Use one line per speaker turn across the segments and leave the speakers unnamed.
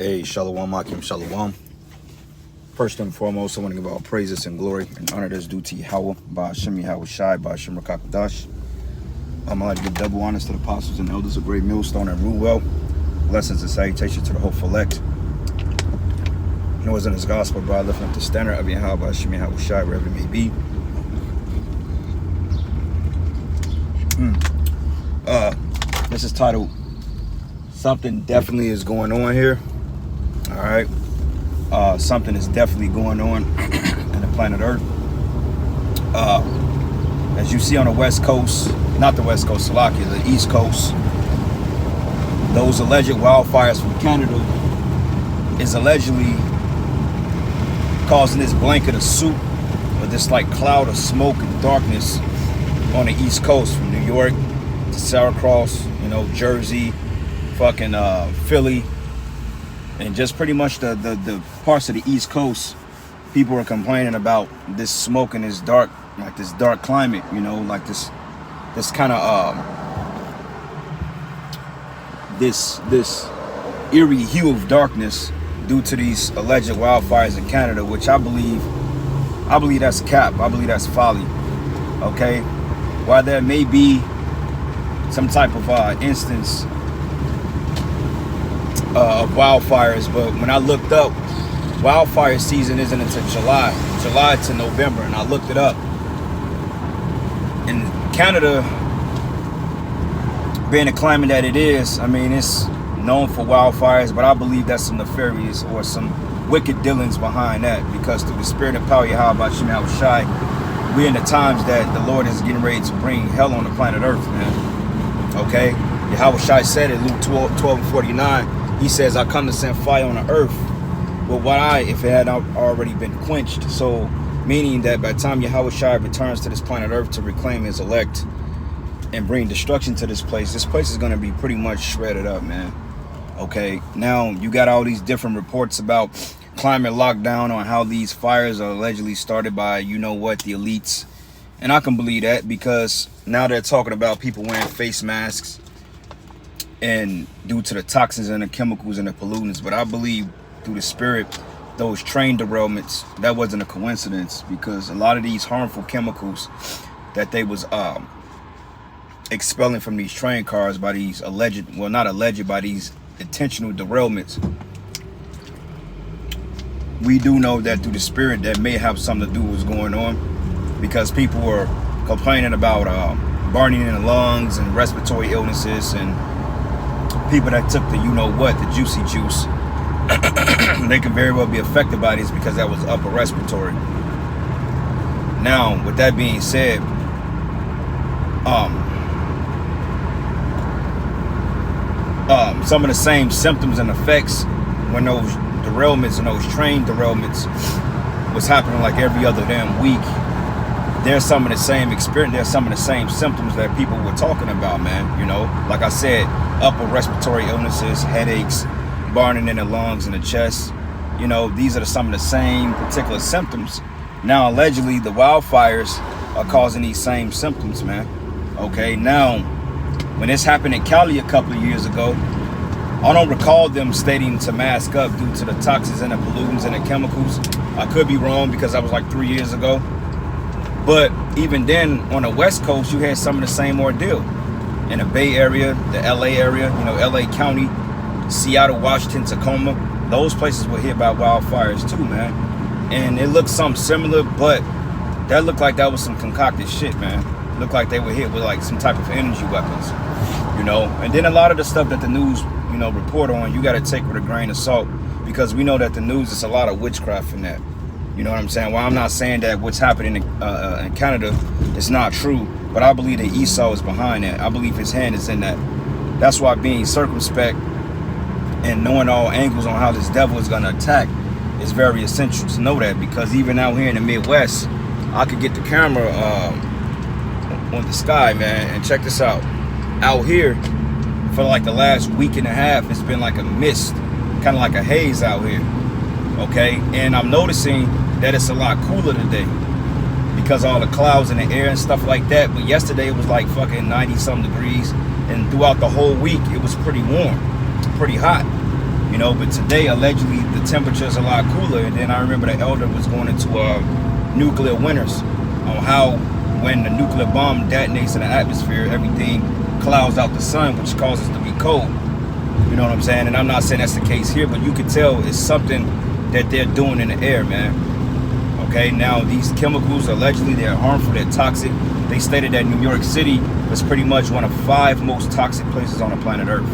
Hey, Shalom, Akim, Shalom. First and foremost, I want to give all praises and glory and honor that's due to Yahweh, by Hashem Yahweh Shai, by Hashem Rakakadash. I'd like to give double honors to the apostles and elders of Great Millstone and Ruwell. Blessings and salutations to the hopeful elect. You know, it's in his gospel, bro, lifting up the standard of Yahweh, by Hashem Yahweh Shai, wherever it may be. This is titled, Something Definitely Is Going On Here. All right. Something is definitely going on in the planet Earth. As you see on the West Coast, not the West Coast, Salakia, the East Coast, those alleged wildfires from Canada is allegedly causing this blanket of soup, or this like cloud of smoke and darkness on the East Coast, from New York to Syracuse, you know, Jersey, fucking Philly, and just pretty much the parts of the East Coast. People are complaining about this smoke and this dark, like this dark climate, you know, like this kind of this eerie hue of darkness due to these alleged wildfires in Canada, which I believe that's cap. I believe that's folly. Okay, while there may be some type of instance of wildfires, but when I looked up, wildfire season isn't until July to November, and I looked it up. In Canada, being the climate that it is, I mean, it's known for wildfires, but I believe that's some nefarious or some wicked dealings behind that, because through the spirit and power of Yahweh by Hashem Yahweh Shai, we're in the times that the Lord is getting ready to bring hell on the planet Earth, man. Okay? Yahweh Shai said it, Luke 12:49. He says, I come to send fire on the earth. But if it had already been quenched. So, meaning that by the time Yahweh Shai returns to this planet Earth to reclaim his elect and bring destruction to this place is going to be pretty much shredded up, man. Okay, now you got all these different reports about climate lockdown, on how these fires are allegedly started by, you know what, the elites. And I can believe that, because now they're talking about people wearing face masks and due to the toxins and the chemicals and the pollutants. But I believe through the spirit, those train derailments, that wasn't a coincidence, because a lot of these harmful chemicals that they was expelling from these train cars by these alleged, well, not alleged, by these intentional derailments, we do know that through the spirit that may have something to do with what's going on, because people were complaining about burning in the lungs and respiratory illnesses, and people that took the, you know what, the juicy juice, they could very well be affected by this, because that was upper respiratory. Now, with that being said, some of the same symptoms and effects when those derailments and those train derailments was happening like every other damn week, there's some of the same experience, there's some of the same symptoms that people were talking about, man. You know, like I said, upper respiratory illnesses, headaches, burning in the lungs and the chest. You know, these are some of the same particular symptoms. Now, allegedly, the wildfires are causing these same symptoms, man. Okay, now, when this happened in Cali a couple of years ago, I don't recall them stating to mask up due to the toxins and the pollutants and the chemicals. I could be wrong, because that was like 3 years ago. But even then, on the West Coast, you had some of the same ordeal. In the Bay Area, the LA area, you know, LA County, Seattle, Washington, Tacoma, those places were hit by wildfires too, man. And it looked something similar, but that looked like that was some concocted shit, man. Looked like they were hit with like some type of energy weapons, you know. And then a lot of the stuff that the news, you know, report on, you got to take with a grain of salt, because we know that the news is a lot of witchcraft in that. You know what I'm saying? Well, I'm not saying that what's happening in Canada is not true, but I believe that Esau is behind that. I believe his hand is in that. That's why being circumspect and knowing all angles on how this devil is going to attack is very essential to know that, because even out here in the Midwest, I could get the camera on the sky, man, and check this out. Out here, for like the last week and a half, it's been like a mist, kind of like a haze out here. Okay, and I'm noticing that it's a lot cooler today because all the clouds in the air and stuff like that. But yesterday it was like fucking 90 something degrees, and throughout the whole week it was pretty warm, pretty hot. You know, but today, allegedly, the temperature is a lot cooler. And then I remember the elder was going into nuclear winters on how when the nuclear bomb detonates in the atmosphere, everything clouds out the sun, which causes it to be cold. You know what I'm saying? And I'm not saying that's the case here, but you can tell it's something that they're doing in the air, man. Okay, now these chemicals, allegedly, they're harmful, they're toxic. They stated that New York City was pretty much one of 5 most toxic places on the planet Earth.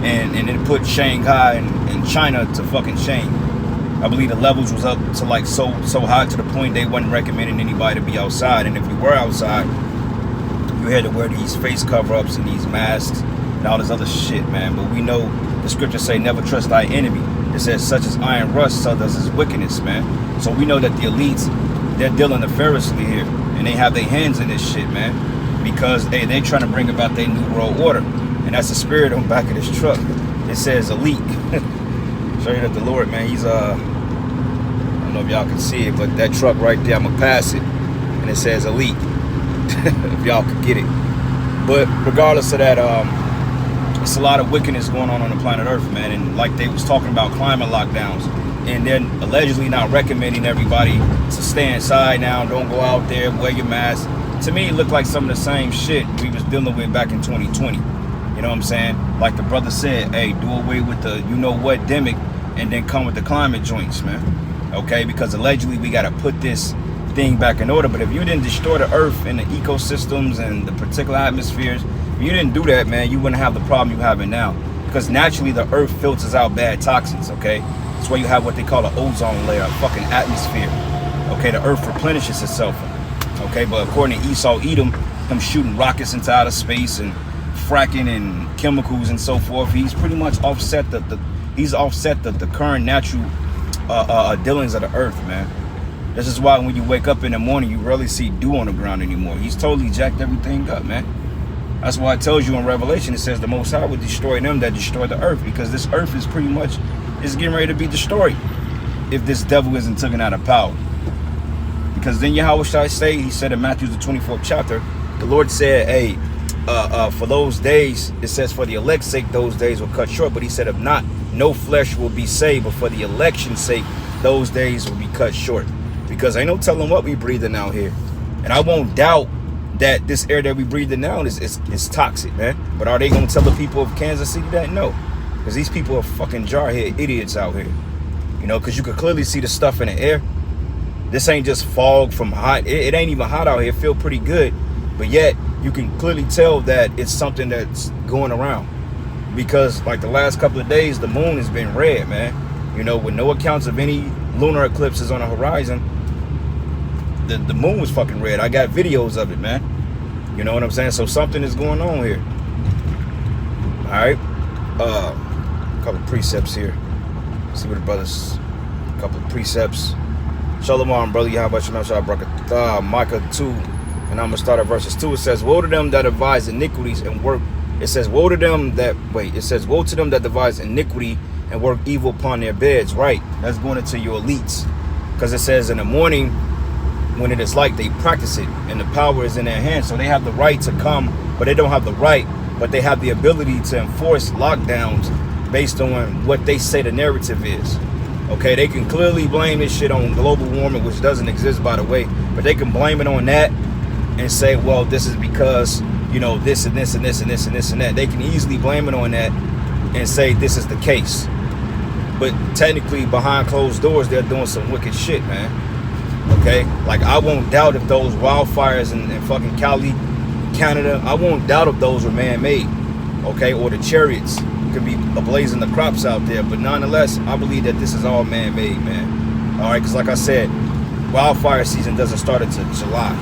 and it put Shanghai and China to fucking shame. I believe the levels was up to like so high to the point they wasn't recommending anybody to be outside. And if you were outside, you had to wear these face cover-ups and these masks and all this other shit, man. But we know the scriptures say never trust thy enemy. It says such as iron rust, so does his wickedness, man. So we know that the elites, they're dealing nefariously here. And they have their hands in this shit, man. Because hey, they're trying to bring about their new world order. And that's the spirit on the back of this truck. It says elite. Show you that the Lord, man, he's I don't know if y'all can see it, but that truck right there, I'm gonna pass it, and it says elite. If y'all could get it. But regardless of that, it's a lot of wickedness going on the planet Earth, man. And like they was talking about climate lockdowns, and then allegedly not recommending everybody to stay inside now, don't go out there, wear your mask. To me, it looked like some of the same shit we was dealing with back in 2020. You know what I'm saying? Like the brother said, hey, do away with the you-know-what demic and then come with the climate joints, man. Okay? Because allegedly we got to put this thing back in order. But if you didn't destroy the earth and the ecosystems and the particular atmospheres, if you didn't do that, man, you wouldn't have the problem you having now. Because naturally the earth filters out bad toxins, okay? That's why you have what they call an ozone layer, a fucking atmosphere. Okay? The earth replenishes itself. Okay? But according to Esau Edom, him shooting rockets into outer space and fracking and chemicals and so forth, he's pretty much offset the current natural dealings of the earth, man. This is why when you wake up in the morning, you rarely see dew on the ground anymore. He's totally jacked everything up, man. That's why it tells you in Revelation, it says the Most High would destroy them that destroy the earth, because this earth is pretty much is getting ready to be destroyed if this devil isn't taken out of power. Because then Yahweh shall say, he said in Matthew the 24th chapter, the Lord said, hey, for those days, it says for the elect's sake, those days will cut short. But he said, if not, no flesh will be saved. But for the election's sake, those days will be cut short. Because ain't no telling what we breathing out here. And I won't doubt that this air that we breathing now is toxic, man. But are they going to tell the people of Kansas City that? No. Because these people are fucking jarhead idiots out here. You know, because you could clearly see the stuff in the air. This ain't just fog from hot. It ain't even hot out here. It feel pretty good. But yet, you can clearly tell that it's something that's going around. Because like the last couple of days, the moon has been red, man. You know, with no accounts of any lunar eclipses on the horizon, the moon was fucking red. I got videos of it, man. You know what I'm saying? So something is going on here. All right. A couple of precepts here. See what the brothers. A couple of precepts. Shalom, brother. Yahweh Shalom Shalom Micah 2. And I'm going to start at verses 2. It says, woe to them that devise iniquities and work. It says, woe to them that, it says, woe to them that devise iniquity and work evil upon their beds. Right. That's going into your elites. Because it says in the morning, when it is light, they practice it. And the power is in their hands. So they have the right to come, but they don't have the right. But they have the ability to enforce lockdowns based on what they say the narrative is. Okay, they can clearly blame this shit on global warming, which doesn't exist, by the way. But they can blame it on that and say, well, this is because, you know, this and this and this and this and this and that. They can easily blame it on that and say this is the case. But technically, behind closed doors, they're doing some wicked shit, man. Okay? Like, I won't doubt if those wildfires in fucking Cali, Canada, I won't doubt if those were man-made. Okay? Or the chariots could be ablazing the crops out there. But nonetheless, I believe that this is all man-made, man. All right? Because like I said, wildfire season doesn't start until July.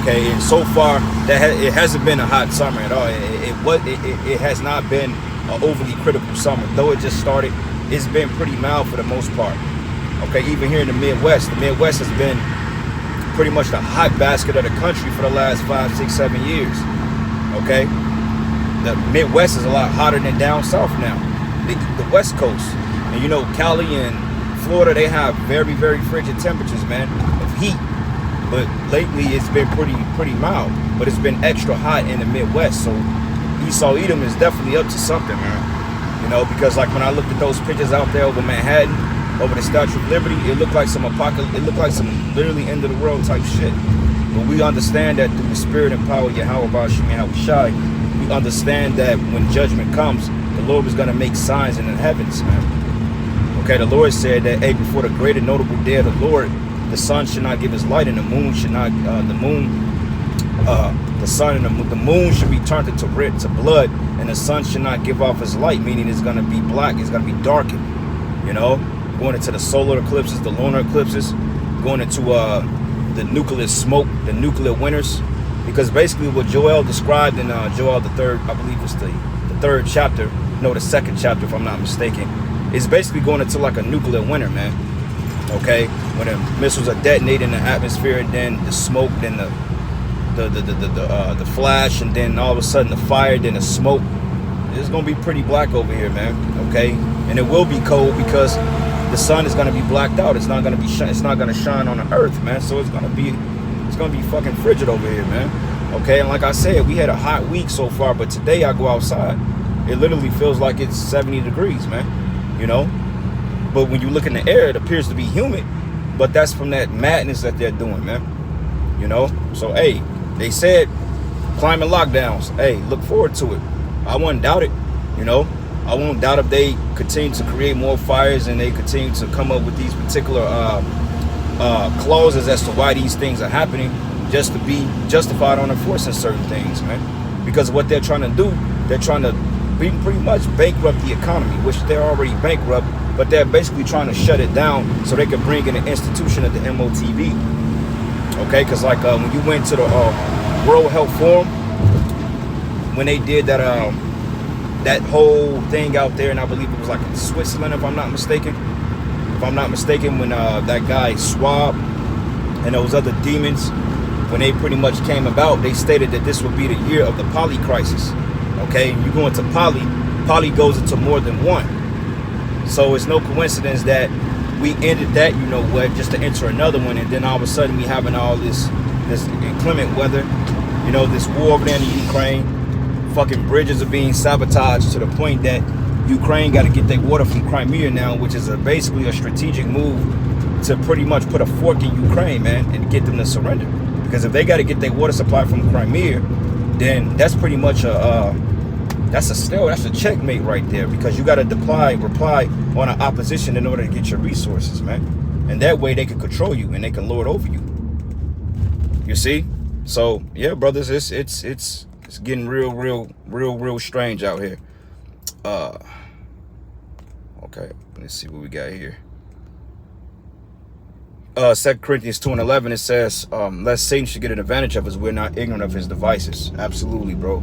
Okay, and so far it hasn't been a hot summer at all. It has not been an overly critical summer. Though it just started, it's been pretty mild for the most part. Okay, even here in the Midwest has been pretty much the hot basket of the country for the last 5, 6, 7 years. Okay, the Midwest is a lot hotter than down south now. The West Coast, and you know, Cali and Florida, they have very, very frigid temperatures, man, of heat. But lately it's been pretty mild. But it's been extra hot in the Midwest. So Esau Edom is definitely up to something, man. You know, because like when I looked at those pictures out there over Manhattan, over the Statue of Liberty, it looked like some apocalypse. It looked like some literally end of the world type shit. But we understand that through the spirit and power of Yahweh Bashim Yahweh Shai, we understand that when judgment comes, the Lord was going to make signs in the heavens, man. Okay, the Lord said that, hey, before the great and notable day of the Lord, the sun should not give his light, and the moon should not, the sun and the moon should be turned into red, to blood, and the sun should not give off his light, meaning it's going to be black, it's going to be darkened, you know, going into the solar eclipses, the lunar eclipses, going into the nuclear smoke, the nuclear winters, because basically what Joel described in Joel the third, I believe it's the third chapter, no, the second chapter if I'm not mistaken, is basically going into like a nuclear winter, man. Okay, when the missiles are detonated in the atmosphere, and then the smoke, then the flash, and then all of a sudden the fire, then the smoke. It's gonna be pretty black over here, man. Okay, and it will be cold because the sun is gonna be blacked out. It's not gonna be it's not gonna shine on the earth, man. So it's gonna be fucking frigid over here, man. Okay, and like I said, we had a hot week so far, but today I go outside, it literally feels like it's 70 degrees, man. You know. But when you look in the air, it appears to be humid. But that's from that madness that they're doing, man. You know? So, hey, they said climate lockdowns. Hey, look forward to it. I wouldn't doubt it. You know? I won't doubt if they continue to create more fires and they continue to come up with these particular clauses as to why these things are happening, just to be justified on enforcing certain things, man. Because what they're trying to do, they're trying to pretty much bankrupt the economy, which they're already bankrupt. But they're basically trying to shut it down so they can bring in an institution of the MOTV. Okay, because like when you went to the World Health Forum, when they did that that whole thing out there, and I believe it was like in Switzerland, if I'm not mistaken. If I'm not mistaken, when that guy Schwab and those other demons, when they pretty much came about, they stated that this would be the year of the poly crisis. Okay, you go into poly goes into more than one. So it's no coincidence that we ended that, you know what, just to enter another one, and then all of a sudden we having all this inclement weather, you know, this war over there in the Ukraine. Fucking bridges are being sabotaged to the point that Ukraine got to get their water from Crimea now, which is basically a strategic move to pretty much put a fork in Ukraine, man, and get them to surrender. Because if they got to get their water supply from Crimea, then that's pretty much that's a checkmate right there, because you got to reply on an opposition in order to get your resources, man. And that way they can control you and they can lord over you. You see? So yeah, brothers, it's getting real strange out here. Okay, let's see what we got here. 2 Corinthians 2:11, it says, lest Satan should get an advantage of us, we're not ignorant of his devices. Absolutely, bro.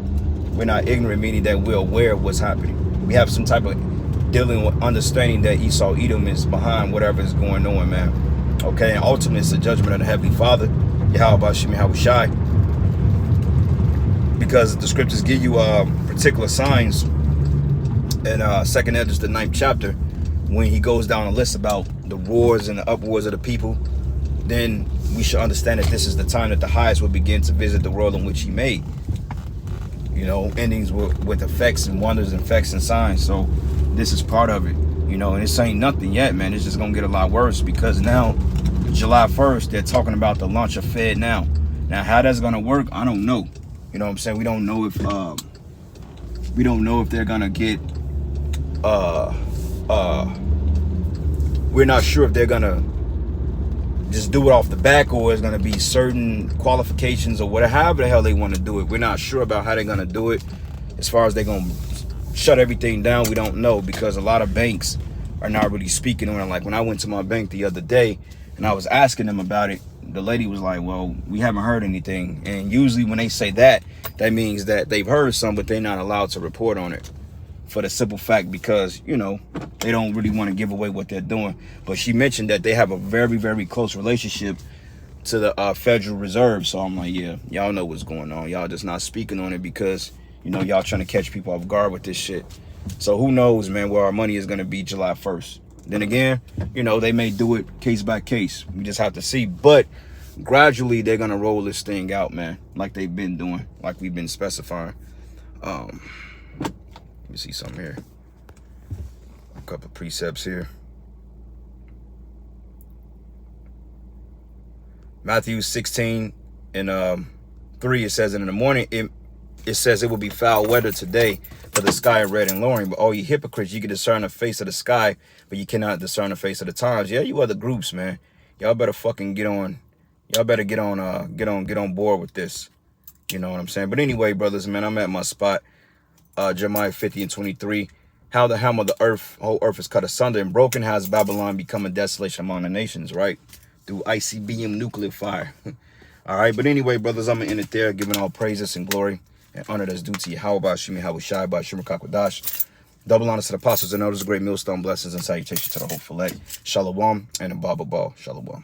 We're not ignorant, meaning that we're aware of what's happening. We have some type of dealing with understanding that Esau Edom is behind whatever is going on, man. Okay, and ultimately it's the judgment of the Heavenly Father, Yahweh Bashim Yahweh Shai. Because the scriptures give you particular signs in 2nd Esdras, the 9th chapter, when he goes down a list about the wars and the upwars of the people, then we should understand that this is the time that the highest will begin to visit the world in which he made. You know, endings with effects and wonders and effects and signs. So this is part of it, you know, and this ain't nothing yet, man. It's just gonna get a lot worse, because now July 1st they're talking about the launch of Fed now. Now how that's gonna work, I don't know. You know what I'm saying? We don't know if they're gonna get we're not sure if they're gonna just do it off the back, or it's gonna be certain qualifications or whatever, however the hell they want to do it. We're not sure about how they're gonna do it. As far as they're gonna shut everything down, we don't know, because a lot of banks are not really speaking on it. Like when I went to my bank the other day and I was asking them about it, the lady was like, well, we haven't heard anything. And usually when they say that, that means that they've heard some, but they're not allowed to report on it, for the simple fact because, you know, they don't really want to give away what they're doing. But she mentioned that they have a very close relationship to the Federal Reserve. So I'm like, yeah, y'all know what's going on. Y'all just not speaking on it because, you know, y'all trying to catch people off guard with this shit. So who knows, man, where our money is going to be July 1st. Then again, you know, they may do it case by case. We just have to see. But gradually they're going to roll this thing out, man, like they've been doing, like we've been specifying. Let me see something here. couple of precepts here. Matthew 16 and 3, it says, and in the morning it says it will be foul weather today, for the sky red and lowering. But all you hypocrites, you can discern the face of the sky, but you cannot discern the face of the times. Yeah, you other groups, man. Y'all better fucking get on. Y'all better get on board with this. You know what I'm saying? But anyway, brothers, man, I'm at my spot. Jeremiah 50 and 23. How the hem of the earth, whole earth is cut asunder and broken, has Babylon become a desolation among the nations, right? Through ICBM nuclear fire. All right, but anyway, brothers, I'm gonna end it there, giving all praises and glory and honor that's due to Yahweh, Shimi, Hawashai, Bashim, Kakwadash. Double honors to the apostles and elders, great millstone blessings and salutations to the whole fillet. Shalom and a Baba Ball. Shalom.